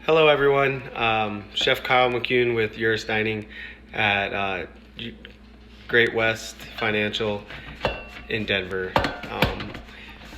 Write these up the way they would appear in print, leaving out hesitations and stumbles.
Hello, everyone. Chef Kyle McCune with Yours Dining at Great West Financial in Denver.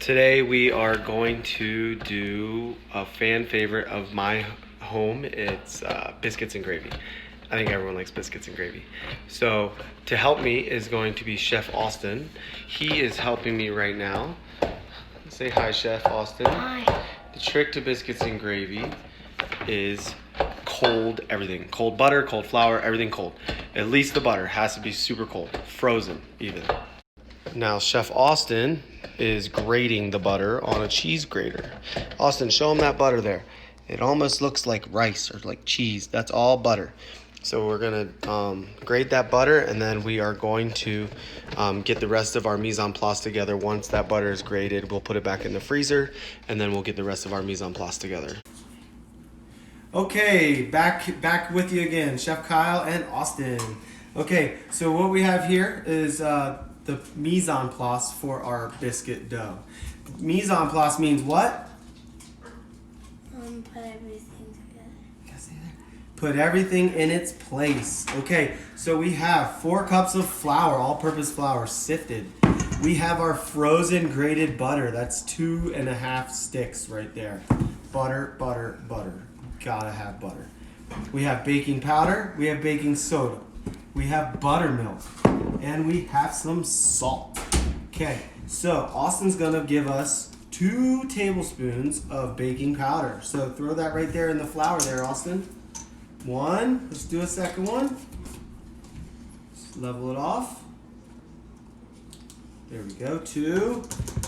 Today we are going to do a fan favorite of my home. It's biscuits and gravy. I think everyone likes biscuits and gravy. So to help me is going to be Chef Austin. He is helping me right now. Say hi, Chef Austin. Hi. The trick to biscuits and gravy is cold everything. Cold butter, cold flour, everything cold. At least the butter has to be super cold, frozen even. Now Chef Austin is grating the butter on a cheese grater. Austin, show him that butter there. It almost looks like rice or like cheese. That's all butter. So we're gonna grate that butter, and then we are going to get the rest of our mise en place together. Once that butter is grated, we'll put it back in the freezer, and then we'll get the rest of our mise en place together. Okay, back with you again, Chef Kyle and Austin. Okay, so what we have here is the mise en place for our biscuit dough. Mise en place means what? Put everything together. Put everything in its place. Okay, so we have 4 cups of flour, all-purpose flour, sifted. We have our frozen grated butter. That's 2.5 sticks right there. Butter, butter, butter. Gotta have butter. We have baking powder. We have baking soda. We have buttermilk. And we have some salt. Okay, so Austin's gonna give us 2 tablespoons of baking powder. So throw that right there in the flour there, Austin. 1. Let's do a second one. Just level it off. There we go. 2.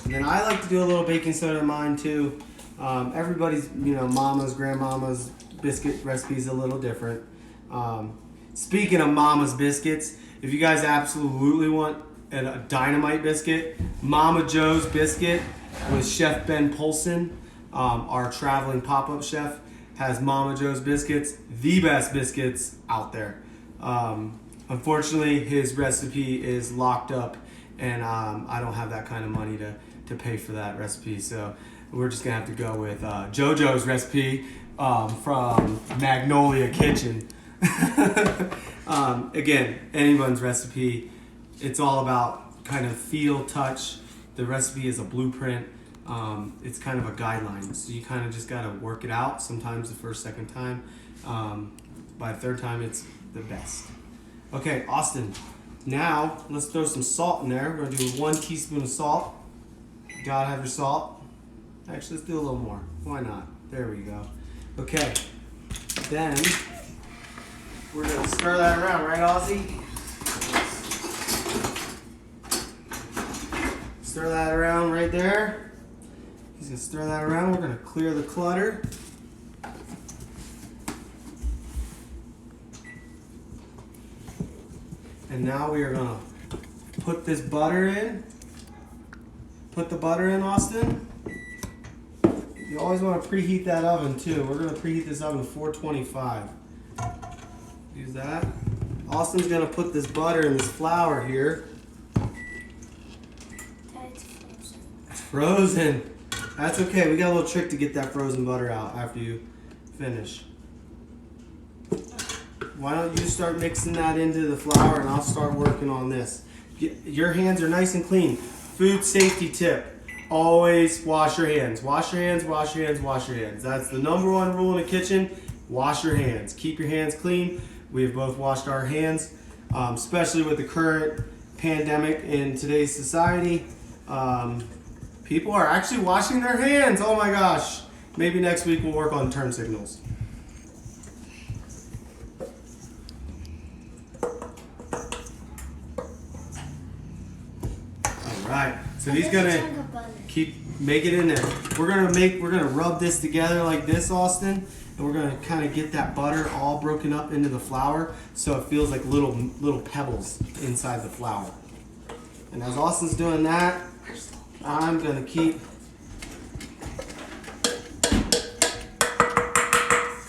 And then I like to do a little baking soda in mine too. Everybody's, mama's, grandmama's biscuit recipe is a little different. Speaking of mama's biscuits, if you guys absolutely want a dynamite biscuit, Mama Joe's Biscuit with Chef Ben Polson, our traveling pop-up chef, has Mama Joe's Biscuits, the best biscuits out there. Unfortunately, his recipe is locked up, and I don't have that kind of money to pay for that recipe, so we're just gonna have to go with JoJo's recipe from Magnolia Kitchen. Again, anyone's recipe. It's all about kind of feel, touch. The recipe is a blueprint. It's kind of a guideline, so you kind of just gotta work it out. Sometimes the first, second time. By the third time, it's the best. Okay, Austin. Now let's throw some salt in there. We're gonna do 1 teaspoon of salt. Gotta have your salt. Actually, let's do a little more. Why not? There we go. Okay. Then we're gonna stir that around, right, Aussie? Stir that around right there. He's gonna stir that around. We're gonna clear the clutter. And now we are gonna put this butter in. Put the butter in, Austin. You always want to preheat that oven too. We're going to preheat this oven to 425. Use that. Austin's going to put this butter in this flour here. It's frozen. That's okay. We got a little trick to get that frozen butter out after you finish. Why don't you start mixing that into the flour and I'll start working on this. Your hands are nice and clean. Food safety tip. Always wash your hands. Wash your hands, wash your hands, wash your hands. That's the #1 rule in the kitchen. Wash your hands. Keep your hands clean. We have both washed our hands, especially with the current pandemic in today's society. People are actually washing their hands. Oh my gosh. Maybe next week we'll work on turn signals. All right. So he's gonna make it in there. We're gonna rub this together like this, Austin, and we're gonna kind of get that butter all broken up into the flour, so it feels like little pebbles inside the flour. And as Austin's doing that, I'm gonna keep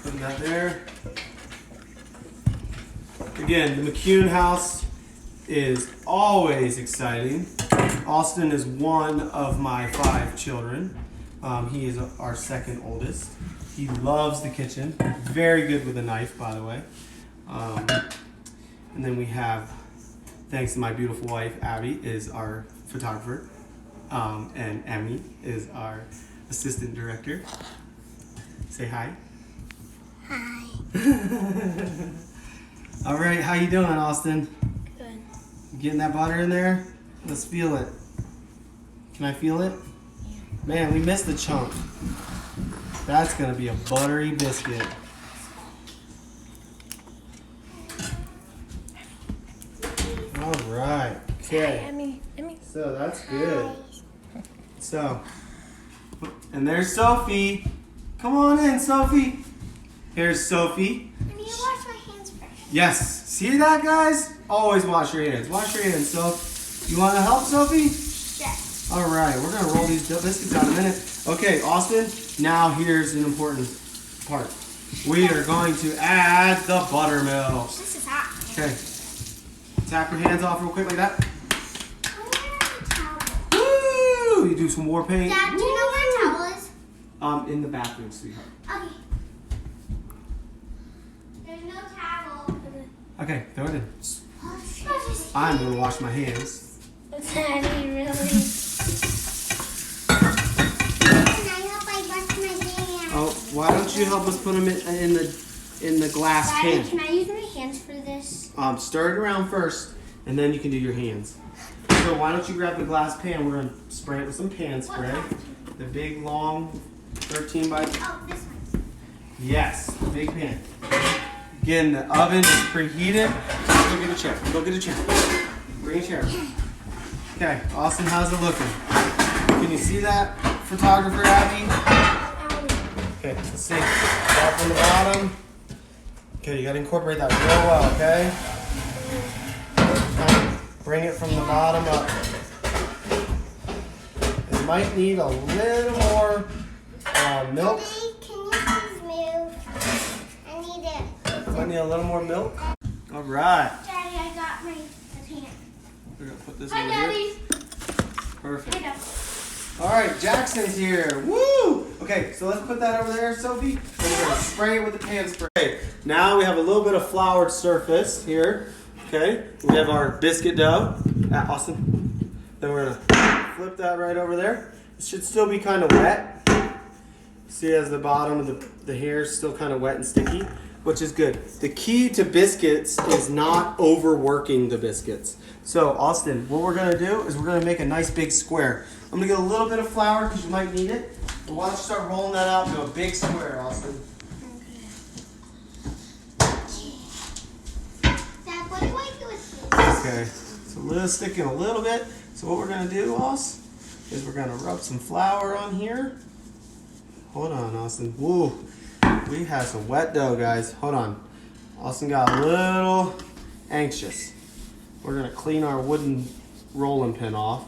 putting that there. Again, the McCune house is always exciting. Austin is one of my 5 children. He is our second oldest. He loves the kitchen. Very good with a knife, by the way. And then we have, thanks to my beautiful wife, Abby is our photographer. And Emmy is our assistant director. Say hi. Hi. All right, how you doing, Austin? Good. You getting that butter in there? Let's feel it. Can I feel it? Yeah. Man, we missed the chunk. That's gonna be a buttery biscuit. All right. Okay. Emmy. So that's good. So, and there's Sophie. Come on in, Sophie. Here's Sophie. I need to wash my hands first. Yes. See that, guys? Always wash your hands. Wash your hands, So. You want to help, Sophie? Yes. All right. We're going to roll these biscuits out in a minute. Okay, Austin. Now here's an important part. We are going to add the buttermilk. This is hot. Okay. Tap your hands off real quick like that. Woo! You do some war paint. Dad, do you know where a towel is? In the bathroom, sweetheart. Okay. There's no towel. Okay, throw it in. Oh, I'm gonna wash my hands. Daddy, really? Oh, why don't you help us put them in the glass Daddy, pan? can I use my hands for this? Stir it around first, and then you can do your hands. So why don't you grab the glass pan? We're gonna spray it with some pan spray. The big long 13 by. Oh, this one. Yes, big pan. Again, the oven is preheated. Go get a chair. Go get a chair. Bring a chair. Okay, Austin, how's it looking? Can you see that, photographer Abby? Okay, let's see. Start from the bottom. Okay, you gotta incorporate that real well, okay? Bring it from the bottom up. It might need a little more milk. Daddy, can you please move? I need it. Might need a little more milk. All right. Daddy, I got my pan. We're gonna put this Hi, over Daddy. here. Perfect. Hi, Dad. All right, Jackson's here. Woo! Okay, so let's put that over there, Sophie. And we're gonna spray it with the pan spray. Okay, now we have a little bit of floured surface here. Okay, we have our biscuit dough. Austin. Then we're gonna flip that right over there. It should still be kind of wet. See, as the bottom of the hair is still kind of wet and sticky, which is good. The key to biscuits is not overworking the biscuits. So, Austin, what we're gonna do is we're gonna make a nice big square. I'm gonna get a little bit of flour because you might need it. But why don't you start rolling that out into a big square, Austin? Dad, what do I do with this? Okay, it's a little sticking a little bit. So what we're gonna do, Austin, is we're gonna rub some flour on here. Hold on, Austin. Woo, we have some wet dough, guys. Hold on. Austin got a little anxious. We're gonna clean our wooden rolling pin off.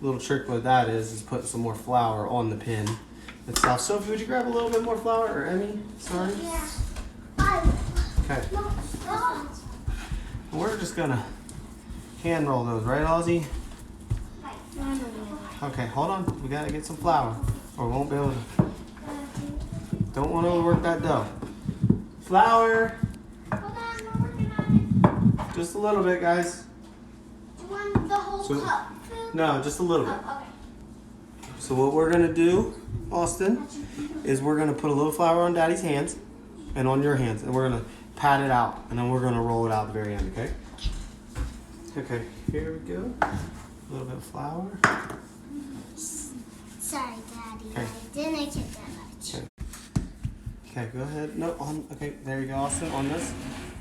A little trick with that is put some more flour on the pin itself. Sophie, would you grab a little bit more flour, or Emmy? Sorry. Yeah. Okay. No. We're just gonna hand roll those, right, Ozzy? Okay, hold on. We gotta get some flour, or we won't be able to. Don't want to overwork that dough. Flour, Hold on, we're working on it. just a little bit, guys. Do you want the whole So- cup? No, just a little bit. Oh, okay. So what we're gonna do, Austin, is we're gonna put a little flour on Daddy's hands and on your hands, and we're gonna pat it out, and then we're gonna roll it out at the very end. Okay? Okay. Here we go. A little bit of flour. Sorry, Daddy. Okay. I didn't get that much. Okay. Okay, go ahead. No, on. Okay, there you go, Austin. On this.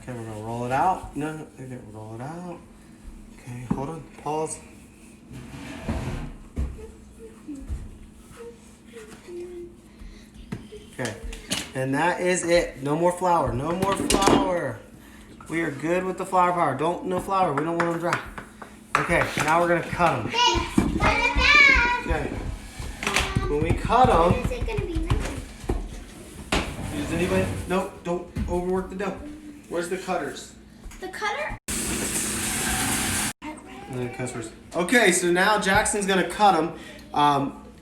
Okay, we're gonna roll it out. No, no. Okay, roll it out. Okay, hold on. Pause. Okay, and that is it. No more flour. No more flour. We are good with the flour powder. No flour. We don't want them dry. Okay, now we're gonna cut them. Hey, cut it back. Okay. When we cut them, Is it gonna be nice? does anybody? No, don't overwork the dough. Where's the cutters? The cutter? And then cutters. Okay, so now Jackson's gonna cut them.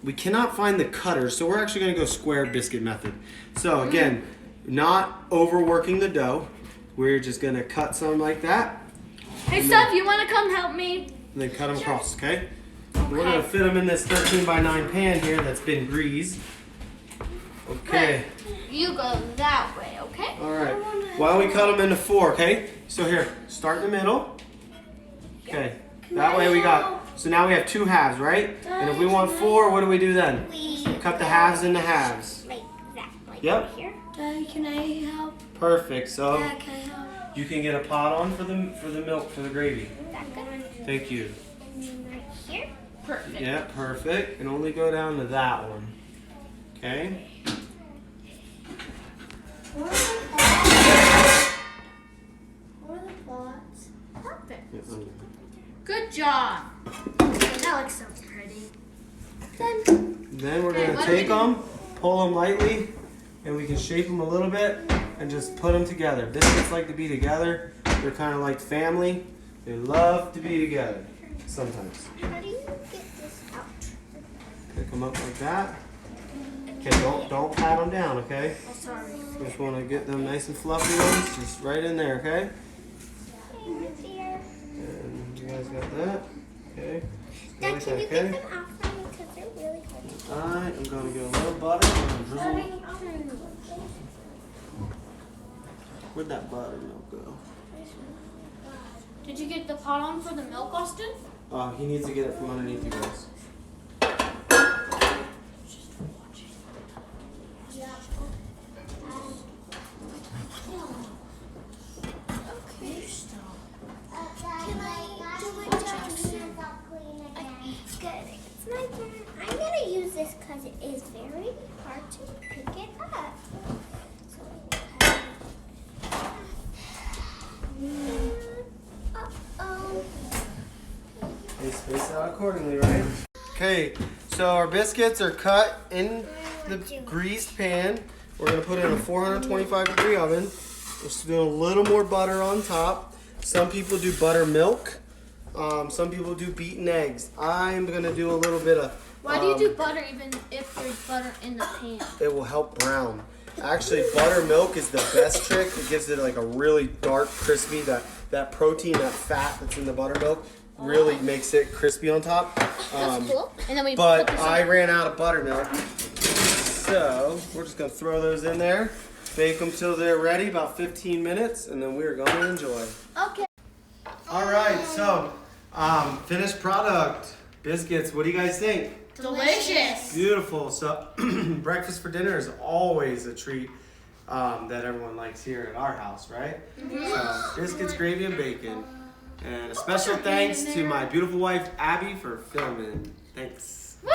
we cannot find the cutter, so we're actually gonna go square biscuit method. So again, not overworking the dough. We're just gonna cut some like that. Hey, Steph, you want to come help me? And then cut them across, okay? We're gonna fit them in this 13 by 9 pan here that's been greased. Okay. You go that way, okay? All right. Why don't we cut them into 4, okay? So here, start in the middle. Okay. That way we got, so now we have 2 halves, right? And if we want 4, what do we do then? We Cut the halves into halves. like that. Like Yep. right here. Dad, can I help? Perfect. So Dad, can I help? you can get a pot on for the milk, for the gravy. That good. Thank you. And then right here. Perfect. Yeah, perfect. And only go down to that one. Okay. Where are the pots? Perfect. Yeah, Good job. That looks so pretty. Then we're Okay, gonna what do we take do? them, pull them lightly, and we can shape them a little bit and just put them together. Biscuits like to be together. They're kind of like family. They love to be together. Sometimes. How do you get this out? Pick them up like that. Okay, don't pat them down, okay? Oh, sorry. Just want to get them nice and fluffy ones, just right in there, okay? Here. And you guys got that? Okay. Dad, Like can that, you okay? get them out for me? Because they're really cold. Alright, I'm gonna get a little butter and drizzle. Where'd that buttermilk go? Did you get the pot on for the milk, Austin? He needs to get it from underneath you guys. Can I do it, Jackson? Good. It's my turn. I'm gonna use this because it is very hard to pick it up. Uh-oh. They space it out accordingly, right? Okay, so our biscuits are cut in the greased pan. We're gonna put it in a 425-degree oven. We're just doing a little more butter on top. Some people do buttermilk. Some people do beaten eggs. I'm gonna do a little bit of. Why do you do butter even if there's butter in the pan? It will help brown. Actually, buttermilk is the best trick. It gives it like a really dark, crispy. That protein, that fat that's in the buttermilk, really makes it crispy on top. That's cool. And then we But put this I in. ran out of buttermilk, so we're just gonna throw those in there, bake them till they're ready, about 15 minutes, and then we're gonna enjoy. Okay. All right, so finished product, biscuits. What do you guys think? Delicious. Beautiful. So breakfast for dinner is always a treat that everyone likes here at our house, right? So biscuits, gravy, and bacon. And a special thanks to my beautiful wife Abby for filming. Thanks. Woo!